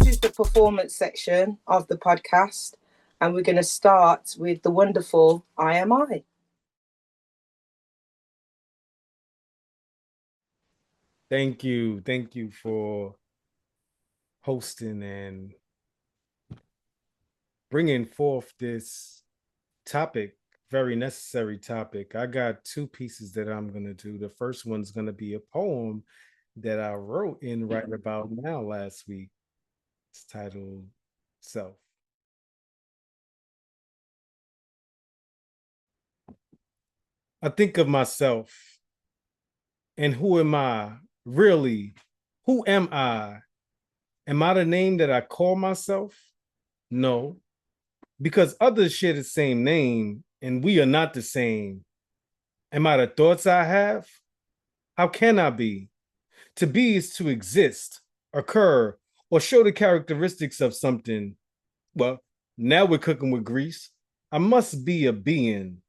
is the performance section of the podcast, and we're going to start with the wonderful I Am I. Thank you. Thank you for hosting and bringing forth this topic, very necessary topic. I got two pieces that I'm going to do. The first one's going to be a poem that I wrote in right about now last week. It's titled Self. I think of myself and who am I? Really, who am I? Am I the name that I call myself? No, because others share the same name and we are not the same. Am I the thoughts I have? How can I be? To be is to exist, occur, or show the characteristics of something. Well, now we're cooking with grease. I must be a being.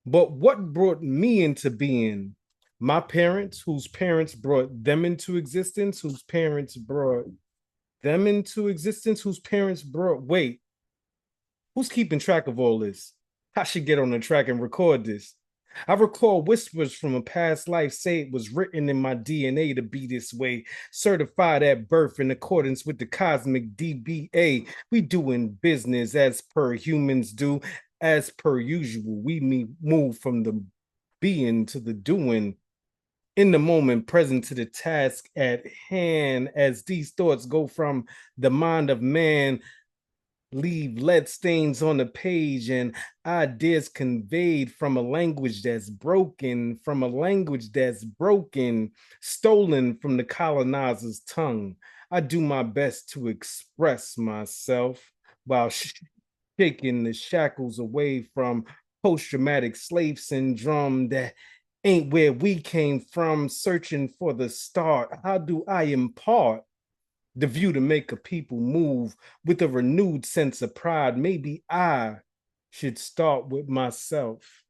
But what brought me into being? My parents, whose parents brought them into existence, whose parents brought them into existence, whose parents brought, wait, who's keeping track of all this? I should get on the track and record this. I recall whispers from a past life say it was written in my DNA to be this way, certified at birth in accordance with the cosmic DBA. We doing business as per humans do, as per usual. We move from the being to the doing, in the moment present to the task at hand, as these thoughts go from the mind of man, leave lead stains on the page and ideas conveyed from a language that's broken, stolen from the colonizer's tongue. I do my best to express myself while shaking the shackles away from post-traumatic slave syndrome that ain't where we came from, searching for the start. How do I impart the view to make a people move with a renewed sense of pride? Maybe I should start with myself.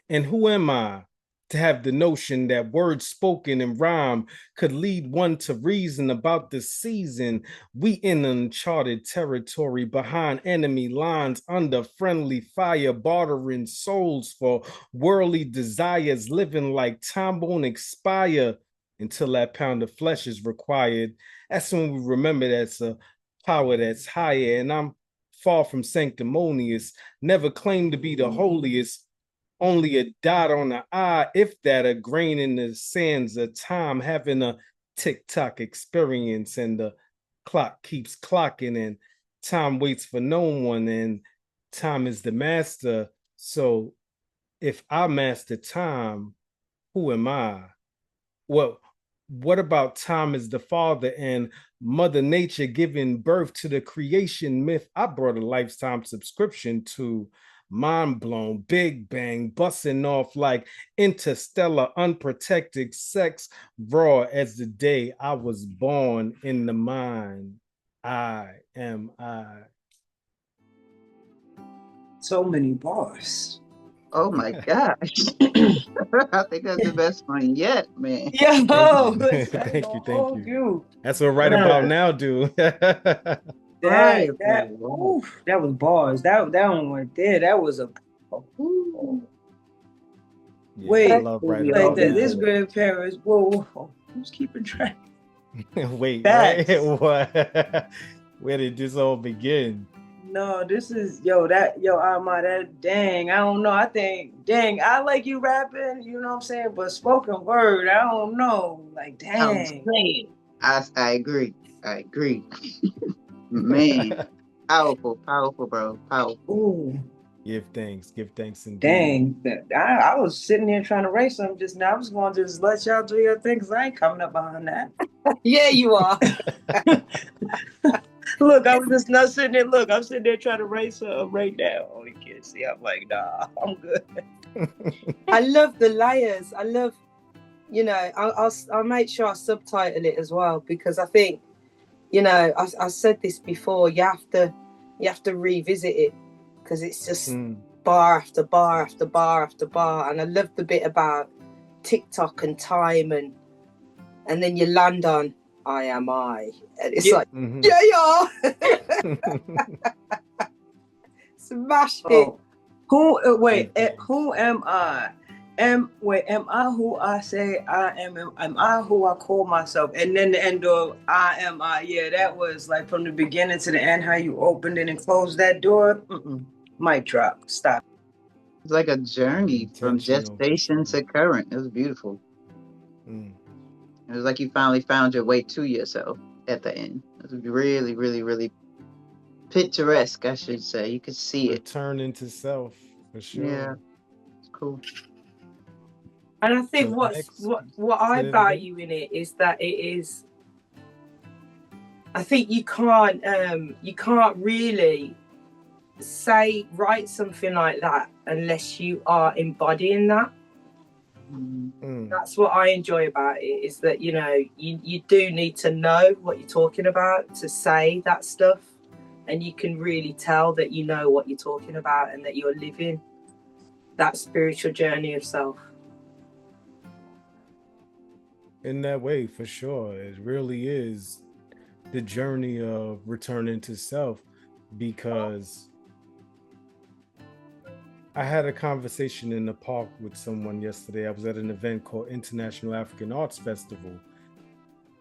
And who am I to have the notion that words spoken in rhyme could lead one to reason about the season? We in uncharted territory, behind enemy lines, under friendly fire, bartering souls for worldly desires, living like time won't expire until that pound of flesh is required. That's when we remember that's a power that's higher. And I'm far from sanctimonious, never claimed to be the holiest, only a dot on the I, if that, a grain in the sands of time, having a tick-tock experience, and the clock keeps clocking, and time waits for no one, and time is the master. So if I master time, who am I? Well, what about time as the father and Mother Nature giving birth to the creation myth? I brought a lifetime subscription to. Mind blown, big bang, busting off like interstellar, unprotected sex, raw as the day I was born in the mind. I am I. So many bars. Oh my gosh. I think that's the best one yet, man. Yo, Thank you. That's what right about now do. Right. That was bars. That one right there. That was a. Yeah, wait, I love right like about that. now. This grandparents. Whoa, who's keeping track? Wait, Facts. what? Where did this all begin? No, this is Alma, that dang. I don't know. I think dang. I like you rapping. You know what I'm saying? But spoken word, I don't know. Like dang. I agree. I agree. Man, powerful, bro. Powerful. Ooh. Give thanks indeed. Dang, I was sitting here trying to write something just now. I was going to just let y'all do your thing because I ain't coming up behind that. Yeah, you are. Look, I was just not sitting there. Look, I'm sitting there trying to write something right now. Oh, you can't see. I'm like, nah, I'm good. I love the layers. I love, I'll make sure I subtitle it as well because I think, I said this before. You have to revisit it because it's just bar after bar after bar after bar. And I love the bit about TikTok and time, and then you land on I am I. And it's Yeah. like, Mhm. yeah. Smash it. Who am I? Am I who I say I am? Am I who I call myself? And then the end of I am I. Yeah, that was like from the beginning to the end, how you opened it and closed that door. Mic drop. Stop. It's like a journey from Intentional. gestation to current. It was beautiful. Mm. It was like you finally found your way to yourself at the end. It was really, really, really picturesque, I should say. You could see it. Return into self for sure. Yeah, it's cool. And I think So what I value in it is that it is. I think you can't really write something like that unless you are embodying that. That's what I enjoy about it, is that, you know, you do need to know what you're talking about to say that stuff, and you can really tell that you know what you're talking about and that you're living that spiritual journey of self. In that way, for sure. It really is the journey of returning to self, because I had a conversation in the park with someone yesterday. I was at an event called International African Arts Festival,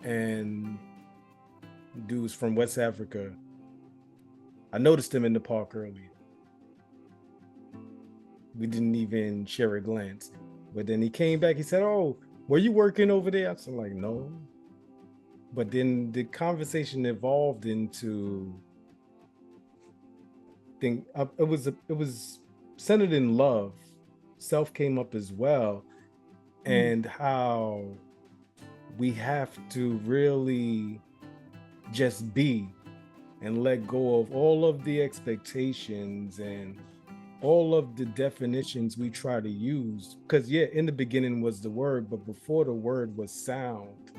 and dudes from West Africa. I noticed him in the park earlier. We didn't even share a glance. But then he came back, he said, "Oh, were you working over there?" I was like, "No." But then the conversation evolved into it was centered in love. Self came up as well, and how we have to really just be and let go of all of the expectations and all of the definitions we try to use. Because in the beginning was the word, but before the word was sound.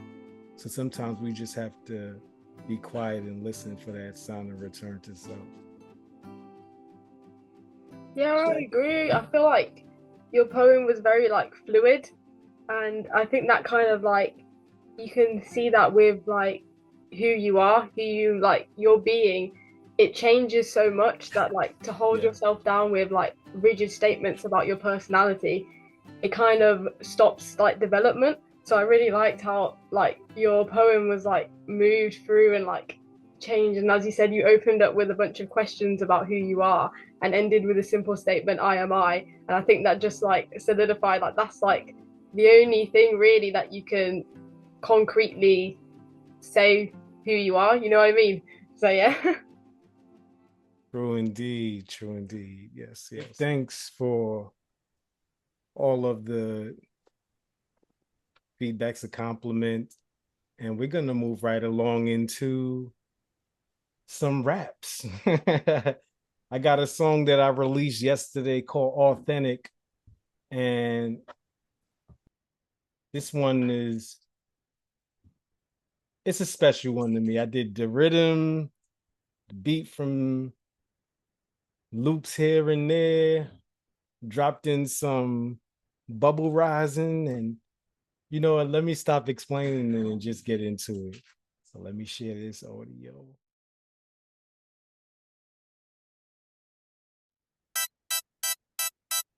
So sometimes we just have to be quiet and listen for that sound and return to self. Yeah, I agree. I feel like your poem was very like fluid, and I think that kind of like you can see that with like who you are, who you like your being. It changes so much that like to hold yourself down with like rigid statements about your personality, it kind of stops like development. So I really liked how like your poem was like moved through and like changed, and as you said, you opened up with a bunch of questions about who you are and ended with a simple statement, I am I. And I think that just like solidified, like that's like the only thing really that you can concretely say who you are, you know what I mean? So yeah. True indeed. Yes. Thanks for all of the feedbacks, a compliment, and we're gonna move right along into some raps. I got a song that I released yesterday called Authentic, and this one it's a special one to me. I did the rhythm, the beat from loops here and there, dropped in some bubble rising, and you know what, let me stop explaining and just get into it. So let me share this audio.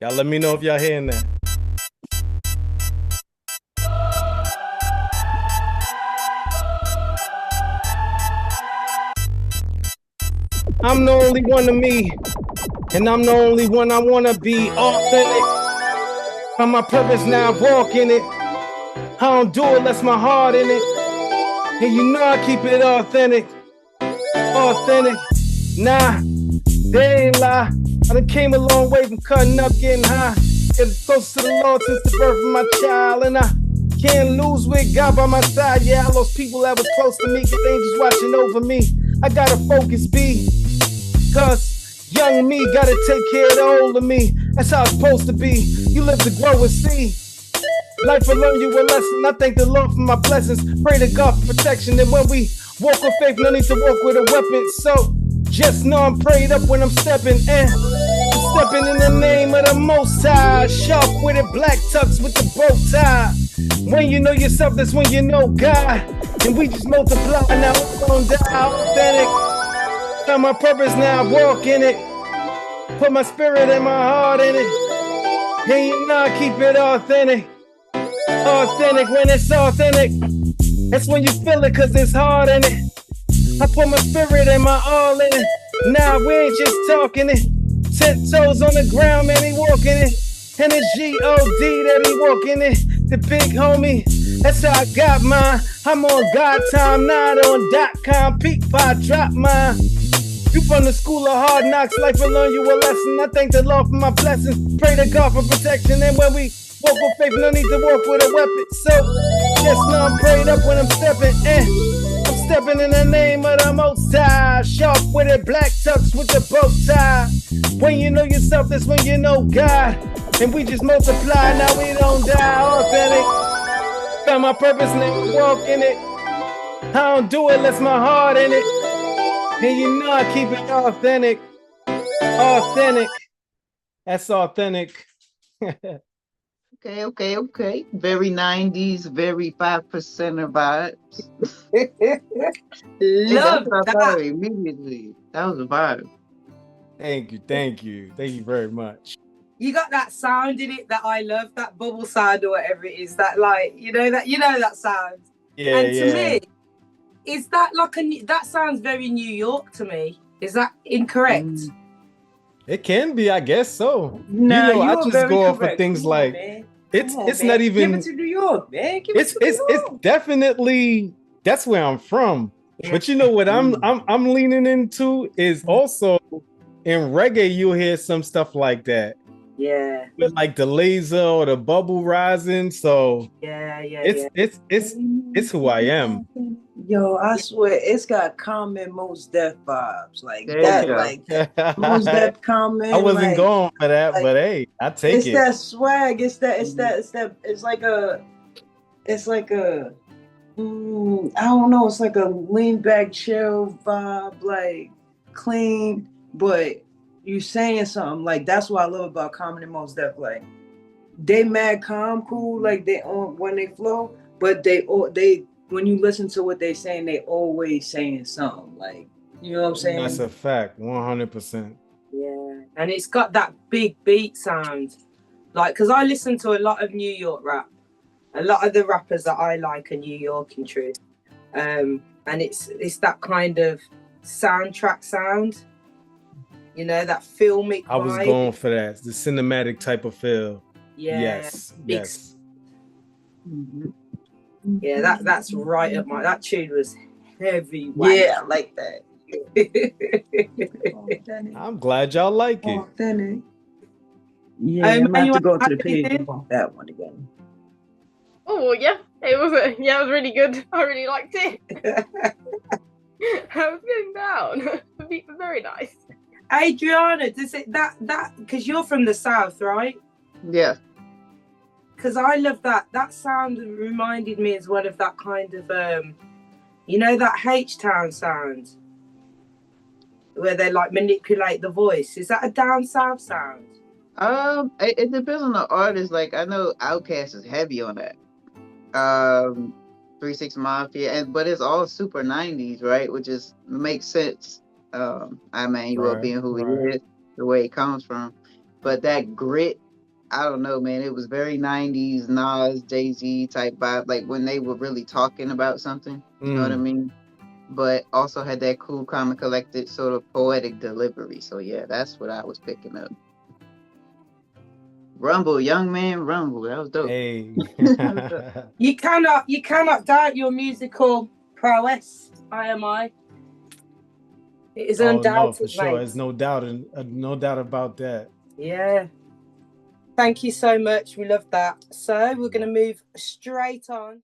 Y'all let me know if y'all hearing that. I'm the only one of me, and I'm the only one I wanna be. Authentic. I'm my purpose now, I walk in it. I don't do it unless my heart in it. And you know I keep it authentic. Authentic. Nah, they ain't lie. I done came a long way from cutting up, getting high. Getting close to the Lord since the birth of my child. And I can't lose with God by my side. Yeah, I lost people that was close to me, cause angels watching over me. I gotta focus, B. Cause young me gotta take care of the older me. That's how it's supposed to be. You live to grow and see. Life will learn you a lesson. I thank the Lord for my blessings. Pray to God for protection. And when we walk with faith, no need to walk with a weapon. So just know I'm prayed up when I'm stepping in. Stepping in the name of the Most High. Sharp with it, black tux with the bow tie. When you know yourself, that's when you know God. and we just multiply. Now we gon' die authentic. Found my purpose, now I walk in it. Put my spirit and my heart in it. And you know I keep it authentic. Authentic when it's authentic. That's when you feel it, cause it's hard in it. I put my spirit and my all in it. Nah, we ain't just talking it. 10 toes on the ground, man, he walking it. And it's G-O-D that he walking it. The big homie, that's how I got mine. I'm on God time, not on .com. Peak I drop mine. You from the school of hard knocks, life will learn you a lesson. I thank the Lord for my blessings. Pray to God for protection. And when we walk with faith, no need to walk with a weapon. So, just know I'm prayed up when I'm stepping in. I'm stepping in the name of the Most High. Sharp with it, black tux with the bow tie. When you know yourself, that's when you know God. And we just multiply, now we don't die. Authentic. Found my purpose, now walk in it. I don't do it unless my heart in it. And you know I keep it authentic. Authentic. That's authentic. Okay. Very 90s, very 5% vibes. Love That's that. immediately. That was a vibe. Thank you very much. You got that sound in it that I love, that bubble sound or whatever it is. That like you know that sound. Yeah, and to me, is that like that sounds very New York to me. Is that incorrect? It can be, I guess so. No, you know, I just go off of things like man. it's not even. Give it to New York, man. It's definitely that's where I'm from. Yeah. But you know what I'm leaning into is also in reggae. You'll hear some stuff like that. Yeah. With like the laser or the bubble rising. So it's who I am. Yo, I swear it's got Common Most Def vibes. Like there that, like Most Def Common. I wasn't like, going for that, like, but hey, I take it's it. That swag. It's like a I don't know, it's like a lean back chill vibe, like clean, but you saying something. Like that's what I love about Common and Most Def. Like they mad calm, cool, like they on when they flow, but they when you listen to what they saying, they always saying something. Like, you know what I'm saying? That's a fact, 100%. Yeah, and it's got that big beat sound. Like, because I listen to a lot of New York rap. A lot of the rappers that I like are New York in truth. And it's that kind of soundtrack sound. You know, that filmic vibe. I was going for that. The cinematic type of feel. Yeah. Yes. Yeah, that's right up my. That tune was heavy. Yeah, I like that. I'm glad y'all like it. Authentic. Yeah, I'm gonna have to go to the page and bump that one again. Oh yeah, it was really good. I really liked it. I was getting down. The beat was very nice. Adriana, does it that because you're from the South, right? Yeah. Because I love that. That sound reminded me as well of that kind of, you know, that H-Town sound where they like manipulate the voice. Is that a down south sound? It depends on the artist. Like I know Outkast is heavy on that. 3 6 Mafia, but it's all super 90s, right? Which is makes sense. I mean, you up being who he is, the way it comes from. But that grit, I don't know, man. It was very 90s, Nas, Jay-Z type vibe, like when they were really talking about something. You know what I mean? But also had that cool, calm, and collected sort of poetic delivery. So yeah, that's what I was picking up. Rumble, young man, rumble. That was dope. Hey. You cannot doubt your musical prowess, IMI. It is undoubted, no, for sure. There's no doubt about that. Yeah. Thank you so much. We love that. So we're going to move straight on.